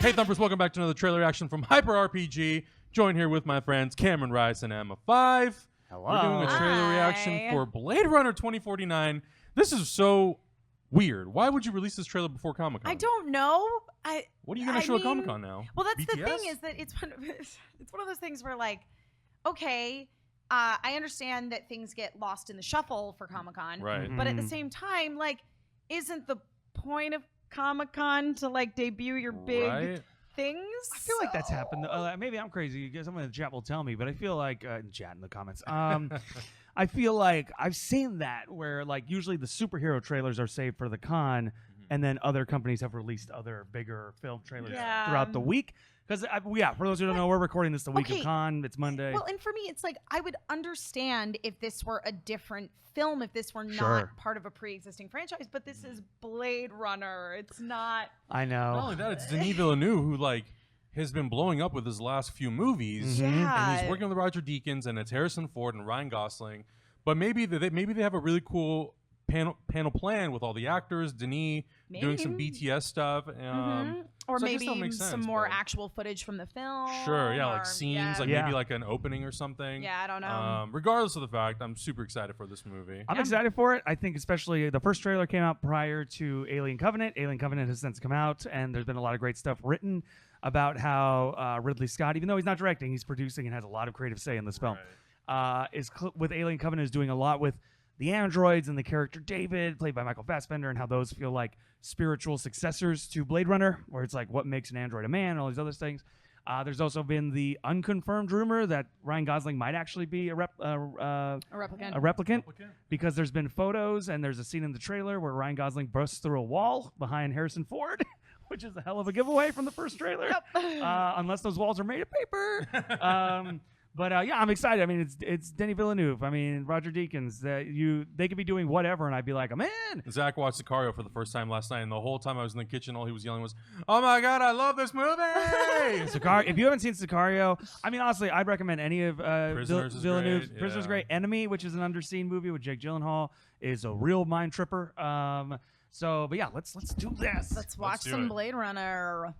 Hey Thumpers, welcome back to another trailer reaction from Hyper RPG. Joined here with my friends Cameron Rice and Emma 5. Hello. We're doing a trailer reaction for Blade Runner 2049. This is so weird. Why would you release this trailer before Comic-Con? I don't know. What are you going to show at Comic-Con now? Well, that's BTS? the thing is that it's one of those things where, like, okay, I understand that things get lost in the shuffle for Comic-Con. Right. But at the same time, like, isn't the point of Comic-Con to, like, debut your big things? I feel like that's happened. Maybe I'm crazy. Someone in the chat will tell me, but I feel like chat in the comments. I feel like I've seen that where like usually the superhero trailers are saved for the con, and then other companies have released other bigger film trailers throughout the week. Because for those who don't know, we're recording this the week of con. It's Monday. Well, and for me, it's like I would understand if this were a different film, if this were not part of a pre-existing franchise. But this is Blade Runner. It's not. I know. Not only that, it's Denis Villeneuve who like has been blowing up with his last few movies, and he's working with Roger Deakins, and it's Harrison Ford and Ryan Gosling. But maybe they have a really cool panel plan with all the actors, Denis doing some BTS stuff, or so maybe some more actual footage from the film. Sure, yeah, like scenes, maybe like an opening or something. Yeah, I don't know. Regardless of the fact, I'm super excited for this movie. I'm excited for it. I think especially the first trailer came out prior to Alien Covenant. Alien Covenant has since come out, and there's been a lot of great stuff written about how Ridley Scott, even though he's not directing, he's producing and has a lot of creative say in this film. With Alien Covenant is doing a lot with the androids and the character David, played by Michael Fassbender, and how those feel like spiritual successors to Blade Runner, where it's like what makes an android a man and all these other things. There's also been the unconfirmed rumor that Ryan Gosling might actually be a replicant, because there's been photos and there's a scene in the trailer where Ryan Gosling bursts through a wall behind Harrison Ford, which is a hell of a giveaway from the first trailer. Unless those walls are made of paper. But I'm excited. I mean, it's Denis Villeneuve. I mean, Roger Deakins. They could be doing whatever, and I'd be like, I'm in. Zach watched Sicario for the first time last night, and the whole time I was in the kitchen, all he was yelling was, "Oh my god, I love this movie!" Sicario. If you haven't seen Sicario, I mean, honestly, I'd recommend any of Villeneuve's. Prisoners great. Enemy, which is an underseen movie with Jake Gyllenhaal, is a real mind tripper. But yeah, let's do this. Let's watch some Blade Runner.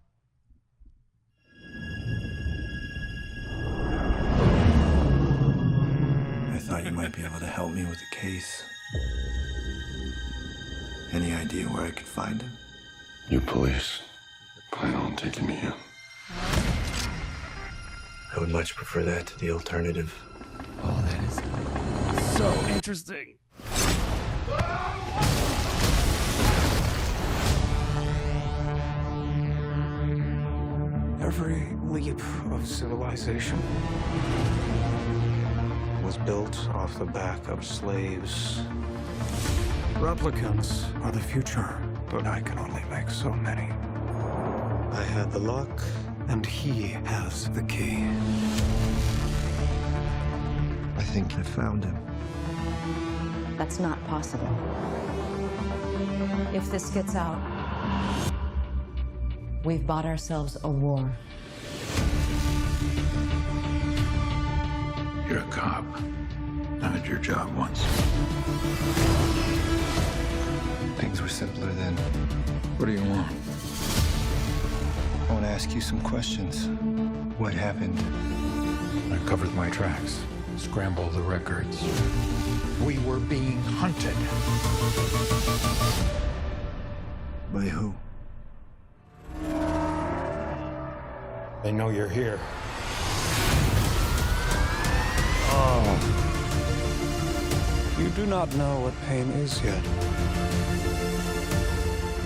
I thought you might be able to help me with the case. Any idea where I could find him? You police plan on taking me in? I would much prefer that to the alternative. Oh, that is so interesting. Every leap of civilization was built off the back of slaves. Replicants are the future, but I can only make so many. I had the luck, and he has the key. I think I found him. That's not possible. If this gets out, we've bought ourselves a war. You're a cop. I did your job once. Things were simpler then. What do you want? I want to ask you some questions. What happened? I covered my tracks. Scrambled the records. We were being hunted. By who? They know you're here. You do not know what pain is yet.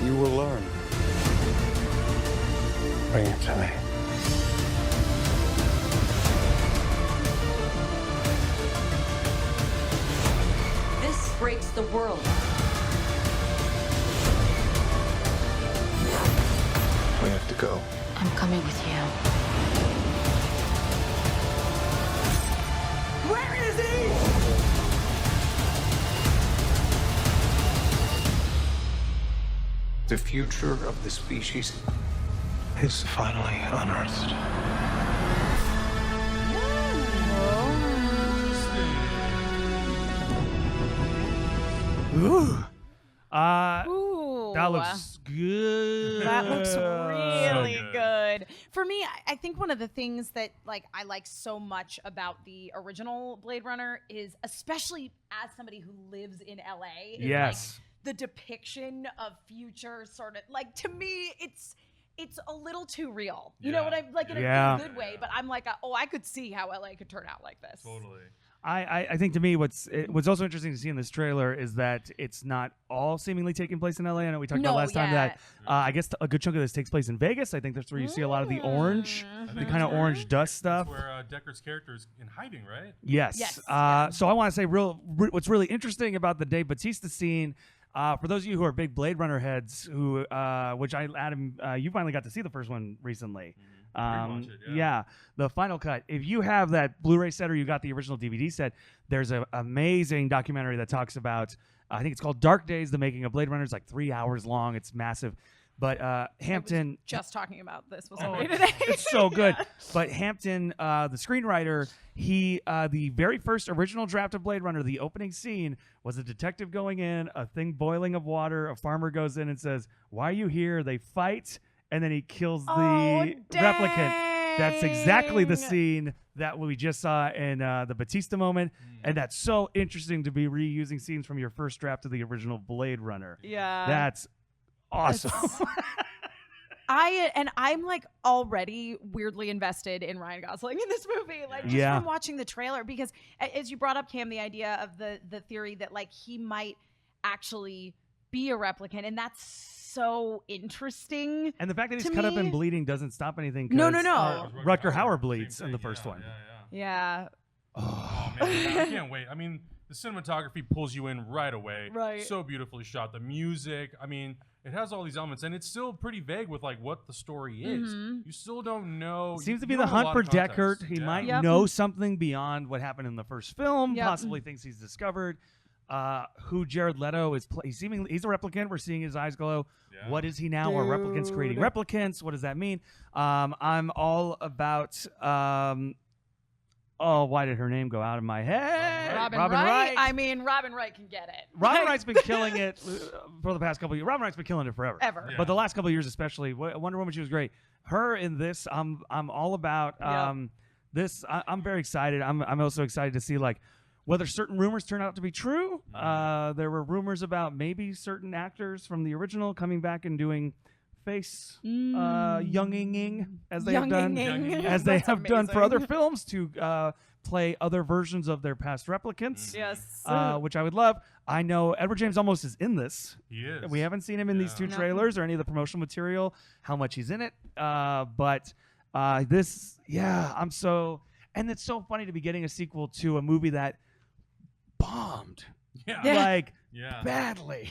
You will learn. Bring it to me. This breaks the world. We have to go. I'm coming with you. Where is he? The future of the species is finally unearthed. Ooh. Ooh. That looks good. That looks really So good. For me, I think one of the things that like I like so much about the original Blade Runner is, especially as somebody who lives in LA, is Yes. like the depiction of future sort of like, to me it's a little too real. You know what I'm like, in a good way, but I'm like, I could see how LA could turn out like this. Totally. I think to me what's also interesting to see in this trailer is that it's not all seemingly taking place in LA. I know we talked about last time that I guess a good chunk of this takes place in Vegas. I think that's where you see a lot of the orange, the kind of orange dust stuff. That's where Decker's character is in hiding, right? Yes. So I want to say what's really interesting about the Dave Bautista scene. For those of you who are big Blade Runner heads, who which Adam, you finally got to see the first one recently. The final cut. If you have that Blu-ray set or you got the original DVD set, there's an amazing documentary that talks about, I think it's called Dark Days, the making of Blade Runner. It's like 3 hours long. It's massive. But Hampton... I was just talking about this with somebody today. It's so good. But Hampton, the screenwriter, he the very first original draft of Blade Runner, the opening scene was a detective going in, a thing boiling of water, a farmer goes in and says, "Why are you here?" They fight, and then he kills the replicant. That's exactly the scene that we just saw in the Bautista moment, and that's so interesting to be reusing scenes from your first draft of the original Blade Runner. Yeah. That's awesome. I'm like already weirdly invested in Ryan Gosling in this movie, like just from watching the trailer, because as you brought up, Cam, the idea of the theory that like he might actually be a replicant, and that's so interesting. And the fact that he's cut up and bleeding doesn't stop anything. No. Rutger Hauer bleeds in the first one. Yeah. Oh man, I can't wait. I mean, the cinematography pulls you in right away. Right. So beautifully shot. The music. I mean, it has all these elements, and it's still pretty vague with like what the story is. You still don't know. It seems to be the hunt for Deckard. He might know something beyond what happened in the first film. Possibly thinks he's discovered who Jared Leto is. He's a replicant. We're seeing his eyes glow. Yeah. What is he now? Are replicants creating replicants? What does that mean? I'm all about. Why did her name go out of my head? Robin Wright. I mean, Robin Wright can get it. Robin Wright's been killing it for the past couple of years. Robin Wright's been killing it forever. Ever. But the last couple of years especially. Wonder Woman, she was great. Her in this, I'm all about this. I'm very excited. I'm also excited to see like whether certain rumors turn out to be true. There were rumors about maybe certain actors from the original coming back and doing face younging as they have done for other films to play other versions of their past replicants. Yes. Which I would love. I know Edward James Olmos is in this. He is. We haven't seen him in these two trailers or any of the promotional material, how much he's in it. But this, I'm so... And it's so funny to be getting a sequel to a movie that bombed. Badly.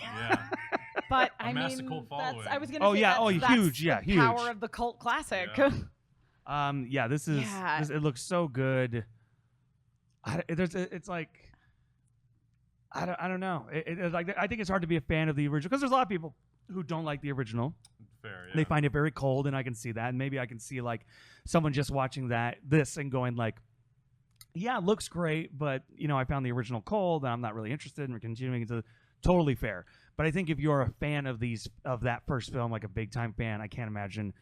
Yeah. But I mean, I was gonna say huge. The power of the cult classic. This is. It looks so good. It's like, I don't know. It's like I think it's hard to be a fan of the original because there's a lot of people who don't like the original. Fair, They find it very cold, and I can see that. And maybe I can see like someone just watching this and going like, yeah, it looks great, but I found the original cold, and I'm not really interested in continuing it. Totally fair. But I think if you're a fan of that first film, like a big time fan, I can't imagine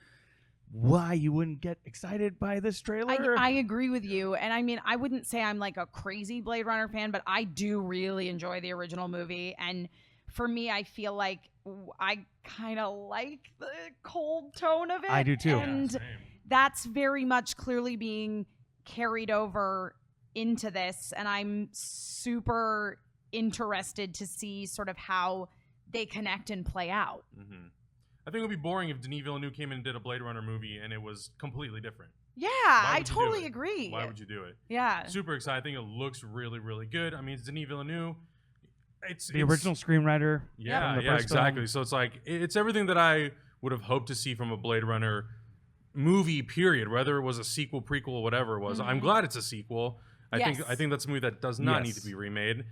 why you wouldn't get excited by this trailer. I agree with you. And I mean, I wouldn't say I'm like a crazy Blade Runner fan, but I do really enjoy the original movie. And for me, I feel like I kind of like the cold tone of it. I do too. And that's very much clearly being carried over into this. And I'm super interested to see sort of how they connect and play out. I think it would be boring if Denis Villeneuve came in and did a Blade Runner movie and it was completely different. Yeah, I totally agree. Why would you do it? Yeah. Super excited. I think it looks really, really good. I mean, it's Denis Villeneuve. It's the original screenwriter. Yeah, exactly. Film. So it's like, it's everything that I would have hoped to see from a Blade Runner movie, period. Whether it was a sequel, prequel, whatever it was. I'm glad it's a sequel. I think that's a movie that does not need to be remade.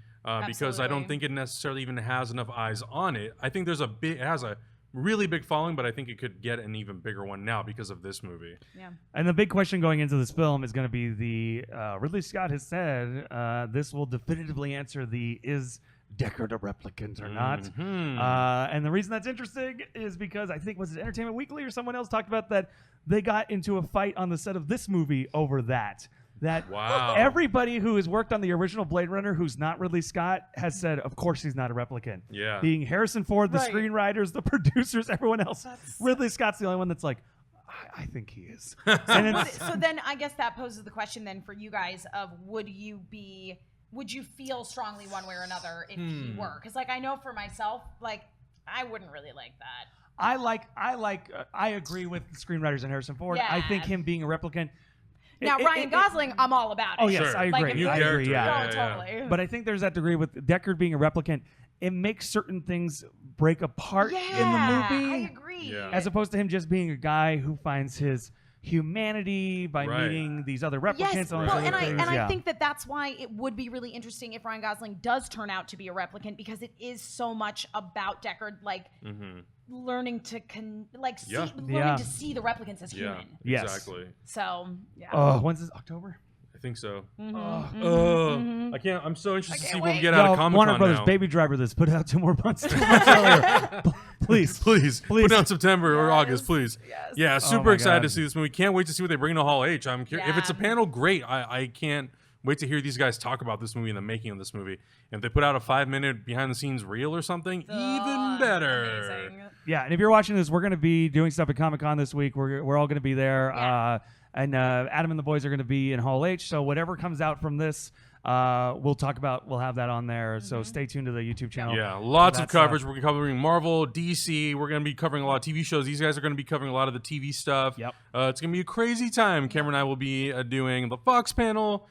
Because I don't think it necessarily even has enough eyes on it. I think it has a really big following, but I think it could get an even bigger one now because of this movie. Yeah. And the big question going into this film is going to be Ridley Scott has said this will definitively answer is Deckard a replicant or not. And the reason that's interesting is because I think, was it Entertainment Weekly or someone else talked about that they got into a fight on the set of this movie over that. That everybody who has worked on the original Blade Runner who's not Ridley Scott has said, of course he's not a replicant. Yeah. Being Harrison Ford, the screenwriters, the producers, everyone else. Ridley Scott's the only one that's like, I think he is. So then I guess that poses the question then for you guys of would you feel strongly one way or another if he were? Because like I know for myself, like I wouldn't really like that. I agree with the screenwriters and Harrison Ford. Yeah. I think him being a replicant. Now Ryan Gosling, I'm all about it. Oh yes, I agree. Like, I agree. Yeah. Totally. But I think there's that degree with Deckard being a replicant. It makes certain things break apart in the movie. I agree. Yeah. As opposed to him just being a guy who finds his humanity by meeting these other replicants. Yes, I think that's why it would be really interesting if Ryan Gosling does turn out to be a replicant, because it is so much about Deckard, like learning to learning to see the replicants as human. Yes. Exactly. So when's this? October? I think so. Mm-hmm. I can't. I'm so interested to see can't what we wait. get out of Comic-Con Warner Brothers, now. Baby Driver this. Put it out 2 more months. 2 months earlier. Please. Put down September or August, please. Yes. Yeah, super my excited God. to see this movie. Can't wait to see what they bring to Hall H. I'm curious. If it's a panel, great. I can't wait to hear these guys talk about this movie and the making of this movie. And if they put out a 5-minute behind-the-scenes reel or something, even better. Amazing. Yeah, and if you're watching this, we're going to be doing stuff at Comic-Con this week. We're all going to be there. Yeah. And Adam and the boys are going to be in Hall H. So whatever comes out from this, we'll talk about. We'll have that on there. So stay tuned to the YouTube channel. Yeah, lots of coverage. We're covering Marvel, DC. We're going to be covering a lot of TV shows. These guys are going to be covering a lot of the TV stuff. Yep. It's going to be a crazy time. Cameron and I will be doing the Fox panel.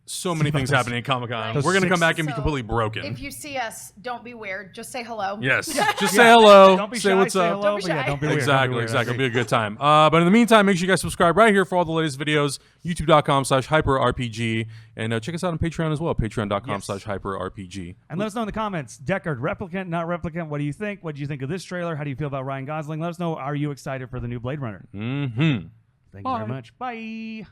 So many things happening at Comic-Con. Those We're going to come 6 back and be So, completely broken. If you see us, don't be weird. Just say hello. Yes. Just say hello. Don't be say shy, what's say up. hello, Don't be but yeah, shy. don't be weird. Exactly, Don't be weird. It'll be a good time. But in the meantime, make sure you guys subscribe right here for all the latest videos, youtube.com/hyperrpg, and check us out on Patreon as well, patreon.com/hyperrpg. And let us know in the comments, Deckard, replicant, not replicant. What do you think? What do you think of this trailer? How do you feel about Ryan Gosling? Let us know. Are you excited for the new Blade Runner? Mm-hmm. Thank you very much. Bye.